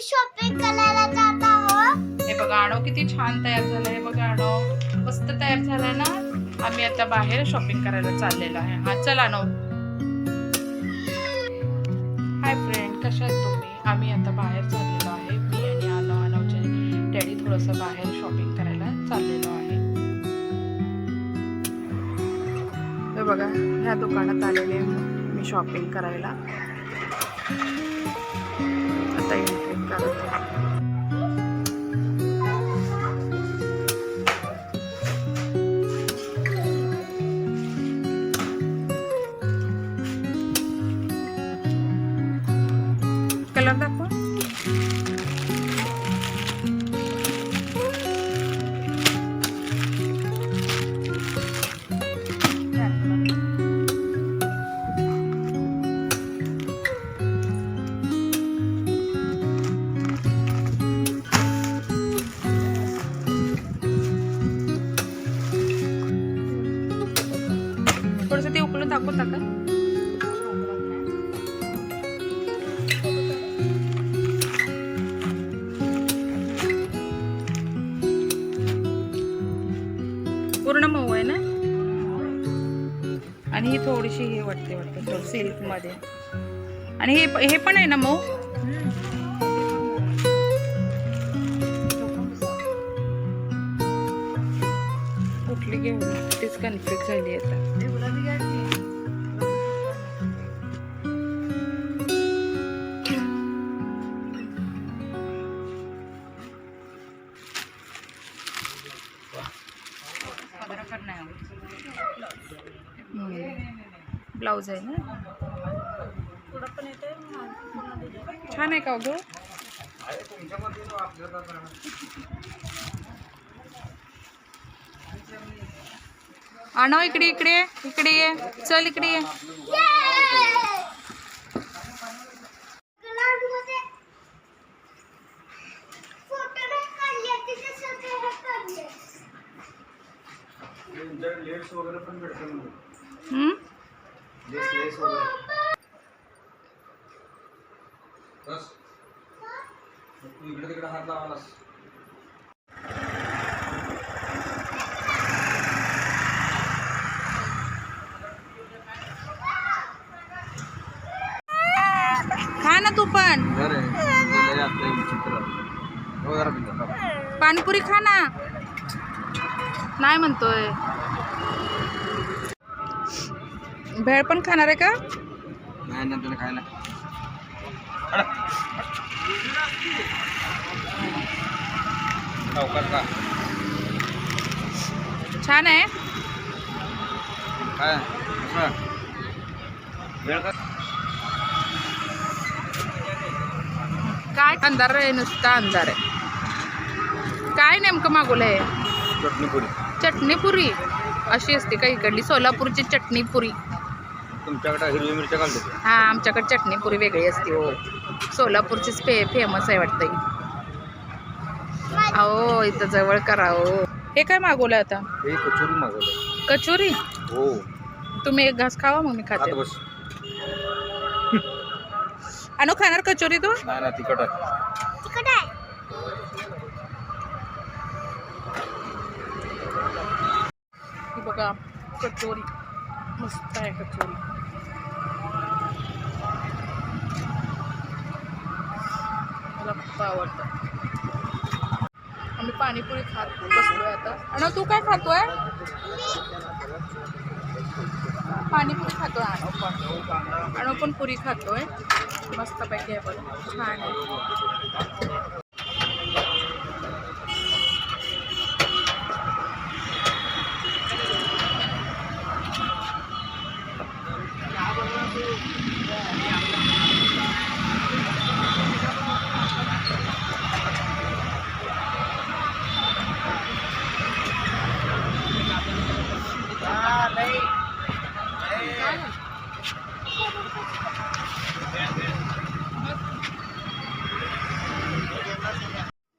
Shopping करायला जात आहोत। हे बघा आणव किती छान तयार झालंय बघा आणव मस्त तयार झालाय ना। आम्ही आता बाहेर शॉपिंग करायला चाललेलो आहे। हा चल आणव। हाय फ्रेंड कशा आहेत तुम्ही? आम्ही आता बाहेर चाललेलो आहे। मी आणि आणवचे डॅडी थोडंसं बाहेर शॉपिंग करायला चाललेलो आहे। हे बघा ह्या दुकानात आलेले मी शॉपिंग करायला। आता एंट्री करत आहे। कलर दाखवा। थोडंसं ते उकळून दाखवता का? पूर्ण मऊ आहे ना। आणि ही थोडीशी हे वाटते सिल्क मध्ये। आणि हे पण आहे ना मऊ। कुठली घेऊ तेच कन्फ्युज झाली आता। ब्लाउज आहे ना। छान आहे का गो? आणव इकडे इकडे इकडे ये चल इकडे ये। लेस वगैरे पण भेटते म्हणून लेस वगैरे बस तू इकडे तिकडे हात लावालास। खा ना तू पण अरे चित्र पाणीपुरी खा ना। नाही म्हणतोय भेळ पण खाणार आहे का? नाही ना तुला खायला का छान आहे काय भेळ का? काय अंधार आहे नुसता अंधार आहे। काय नेमकं मागवलंय? चटणीपुरी चटणी पुरी अशी असते का इकडली सोलापूरची चटणी पुरी? तुमच्याकडे हिरवी मिरच्या घालते? हा आमच्याकडे चटणी पुरी वेगळी असते हो। सोलापूरचीच फेमस आहे वाटतं। अहो इथं जवळ करा हो। हे काय मागवलं आता? हे कचोरी मागवलं। कचोरी? हो तुम्ही एक घास खावा मग मी खाते। आता बस अनु खाणार कचोरी तू? नाही ना तिखट आहे। तिकट आहे। ही बघा कचोरी मस्त आहे कचोरी। मला खूप आवडतं। आम्ही पाणीपुरी खात बसलोय आता। अनु तू काय खातोय? पाणीपुरी खातोय अनु पण पुरी खातोय। मस्त पैकी आहे बघा छान आहे।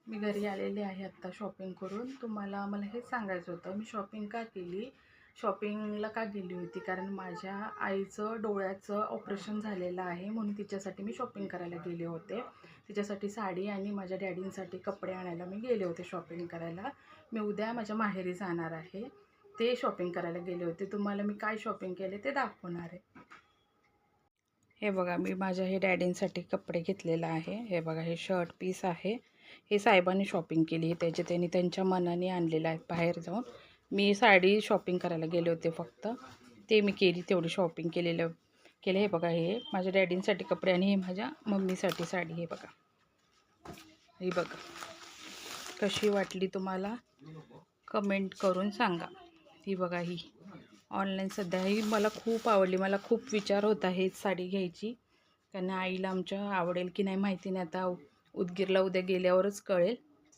मी घरी आलेले आहे आत्ता शॉपिंग करून। तुम्हाला मला हे सांगायचं होतं मी शॉपिंग का केली, शॉपिंगला का गेली होती, कारण माझ्या आईचं डोळ्याचं ऑपरेशन झालेलं आहे म्हणून तिच्यासाठी मी शॉपिंग करायला गेले होते। तिच्यासाठी साडी आणि माझ्या डॅडींसाठी कपडे आणायला मी गेले होते शॉपिंग करायला. मी उद्या माझ्या माहेरी जाणार आहे, ते शॉपिंग करायला गेले होते. तुम्हाला मी काय शॉपिंग केले ते दाखवणार आहे. हे बघा, मी माझ्या हे डॅडींसाठी कपडे घेतलेलं आहे. हे बघा, हे शर्ट पीस आहे. हे साहेबांनी शॉपिंग केली, त्यांनी त्यांच्या मनाने आणलेलं आहे बाहेर जाऊन. मी साडी शॉपिंग करायला गेले होते फक्त, ते मी केली, तेवढी शॉपिंग केले. हे बघा, हे माझ्या डॅडींसाठी कपडे आणि हे माझ्या मम्मीसाठी साडी. हे बघा, ही बघा कशी वाटली तुम्हाला कमेंट करून सांगा. ही बघा, ही ऑनलाईन सध्या ही मला खूप आवडली. मला खूप विचार होता हेच साडी घ्यायची, कारण आईला आमच्या आवडेल की नाही माहिती नाही. आता उदगीरला उद्या गेल्यावरच कळेल.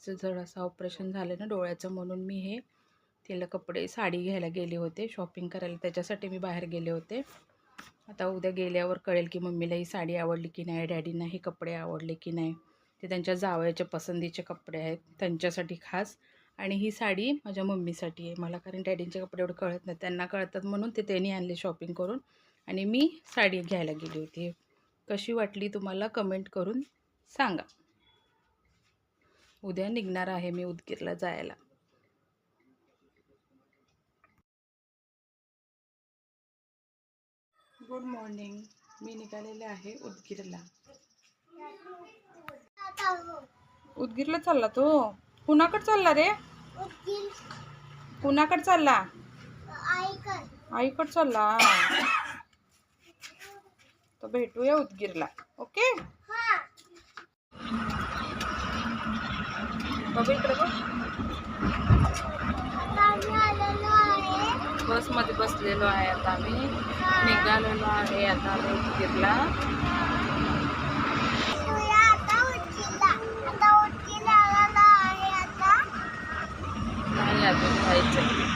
तिचं जरासं ऑपरेशन झालं ना डोळ्याचं, म्हणून मी हे तिला कपडे साडी घ्यायला गेले होते शॉपिंग करायला. त्याच्यासाठी मी बाहेर गेले होते. आता उद्या गेल्यावर कळेल की मम्मीला ही साडी आवडली की नाही, डॅडींना हे कपडे आवडले की नाही. ते त्यांच्या जावयाच्या पसंतीचे कपडे आहेत, त्यांच्यासाठी खास. आणि ही साडी माझ्या मम्मीसाठी आहे मला, कारण डॅडींचे कपडे एवढं कळत नाही, त्यांना कळतात म्हणून ते त्यांनी आणले शॉपिंग करून. आणि मी साडी घ्यायला गेली होती. कशी वाटली तुम्हाला कमेंट करून सांगा. उद्या निघणार आहे मी उदगीरला जायला. Good morning. मी निघालेले आहे उदगीरला. उदगीरला चालला तो? कुणाकडे चालला रे? कुणाकडे चालला? आईकडे चालला. तर भेटूया उदगीरला. ओके. बघ इकडे बघ, बसमध्ये बसलेलो आहे. आता आम्ही निघालेलो आहे आता आम्ही उदगीरला. नाही अजून जायचं.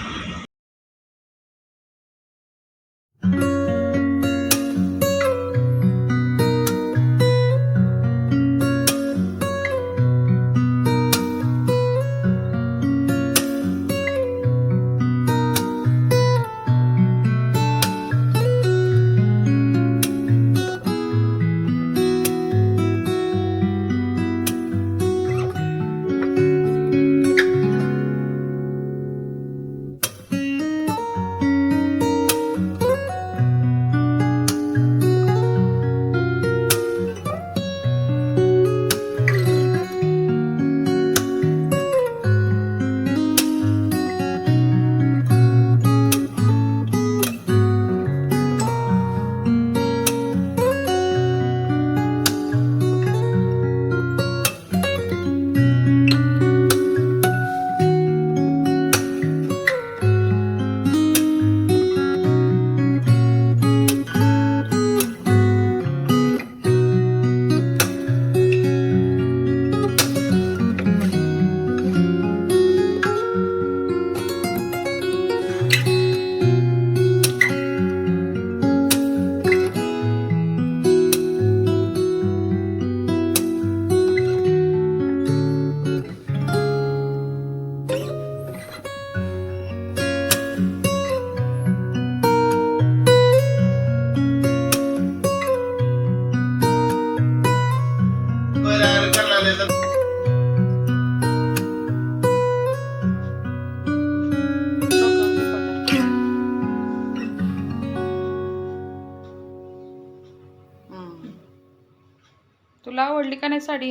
तुला आवडली का नाही साडी?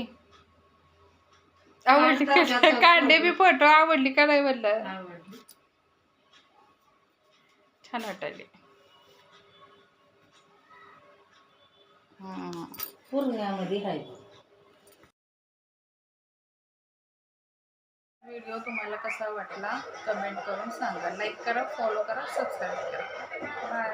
आवडली का? काढले बी फोटो. आवडली का नाही म्हणलं? छान वाटली. पूर्ण्यामध्ये आहे. व्हिडिओ तुम्हाला कसा वाटला कमेंट करून सांगा. लाईक करा, फॉलो करा, सबस्क्राईब करा. बाय.